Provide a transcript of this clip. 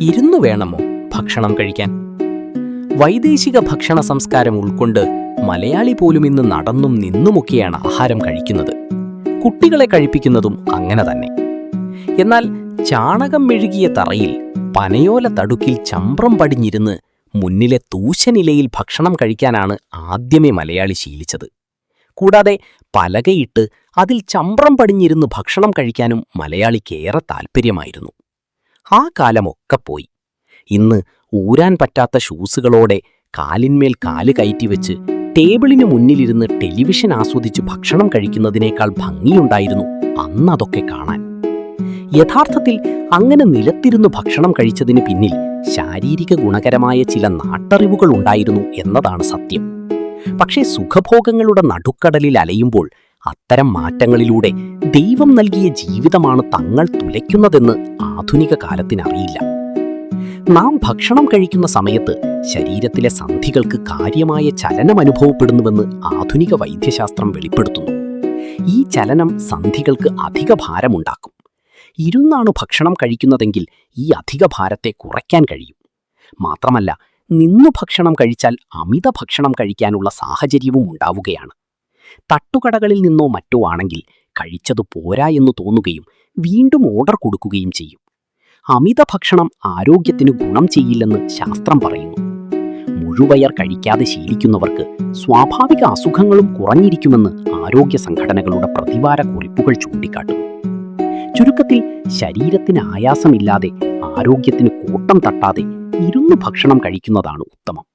ഇരുന്നു വേണമോ ഭക്ഷണം കഴിക്കാൻ? വൈദേശിക ഭക്ഷണ സംസ്കാരം ഉൾക്കൊണ്ട് മലയാളി പോലും ഇന്ന് നടന്നും നിന്നുമൊക്കെയാണ് ആഹാരം കഴിക്കുന്നത്. കുട്ടികളെ കഴിപ്പിക്കുന്നതും അങ്ങനെ തന്നെ. എന്നാൽ ചാണകം മെഴുകിയ തറയിൽ പനയോല തടുക്കിൽ ചമ്പ്രം പടിഞ്ഞിരുന്ന് മുന്നിലെ തൂശനിലയിൽ ഭക്ഷണം കഴിക്കാനാണ് ആദ്യമേ മലയാളി ശീലിച്ചത്. കൂടാതെ പലകയിട്ട് അതിൽ ചമ്പ്രം പടിഞ്ഞിരുന്ന് ഭക്ഷണം കഴിക്കാനും മലയാളിക്കേറെ താൽപ്പര്യമായിരുന്നു. ആ കാലമൊക്കെ പോയി. ഇന്ന് ഊരാൻ പറ്റാത്ത ഷൂസുകളോടെ കാലിന്മേൽ കാല് കയറ്റിവെച്ച് ടേബിളിനു മുന്നിലിരുന്ന് ടെലിവിഷൻ ആസ്വദിച്ച് ഭക്ഷണം കഴിക്കുന്നതിനേക്കാൾ ഭംഗിയുണ്ടായിരുന്നു അന്നതൊക്കെ കാണാൻ. യഥാർത്ഥത്തിൽ അങ്ങനെ നിലത്തിരുന്ന് ഭക്ഷണം കഴിച്ചതിന് പിന്നിൽ ശാരീരിക ഗുണകരമായ ചില നാട്ടറിവുകൾ ഉണ്ടായിരുന്നു എന്നതാണ് സത്യം. പക്ഷേ സുഖഭോഗങ്ങളുടെ നടുക്കടലിൽ അലയുമ്പോൾ അത്തരം മാറ്റങ്ങളിലൂടെ ദൈവം നൽകിയ ജീവിതമാണ് തങ്ങൾ തുലയ്ക്കുന്നതെന്ന് ആധുനിക കാലത്തിനറിയില്ല. നാം ഭക്ഷണം കഴിക്കുന്ന സമയത്ത് ശരീരത്തിലെ സന്ധികൾക്ക് കാര്യമായ ചലനം അനുഭവപ്പെടുന്നുവെന്ന് ആധുനിക വൈദ്യശാസ്ത്രം വെളിപ്പെടുത്തുന്നു. ഈ ചലനം സന്ധികൾക്ക് അധിക ഭാരമുണ്ടാക്കും. ഇരുന്നാണ് ഭക്ഷണം കഴിക്കുന്നതെങ്കിൽ ഈ അധിക ഭാരത്തെ കുറയ്ക്കാൻ കഴിയും. മാത്രമല്ല, നിന്നു ഭക്ഷണം കഴിച്ചാൽ അമിത ഭക്ഷണം കഴിക്കാനുള്ള സാഹചര്യവും ഉണ്ടാവുകയാണ്. തട്ടുകടകളിൽ നിന്നോ മറ്റോ ആണെങ്കിൽ കഴിച്ചതു പോരാ എന്ന് തോന്നുകയും വീണ്ടും ഓർഡർ കൊടുക്കുകയും ചെയ്യും. അമിത ഭക്ഷണം ആരോഗ്യത്തിന് ഗുണം ചെയ്യില്ലെന്ന് ശാസ്ത്രം പറയുന്നു. മുഴുവയർ കഴിക്കാതെ ശീലിക്കുന്നവർക്ക് സ്വാഭാവിക അസുഖങ്ങളും കുറഞ്ഞിരിക്കുമെന്ന് ആരോഗ്യ സംഘടനകളുടെ പ്രതിവാര കുറിപ്പുകൾ ചൂണ്ടിക്കാട്ടുന്നു. ചുരുക്കത്തിൽ, ശരീരത്തിന് ആയാസമില്ലാതെ ആരോഗ്യത്തിന് കോട്ടം തട്ടാതെ ഇരുന്ന് ഭക്ഷണം കഴിക്കുന്നതാണ് ഉത്തമം.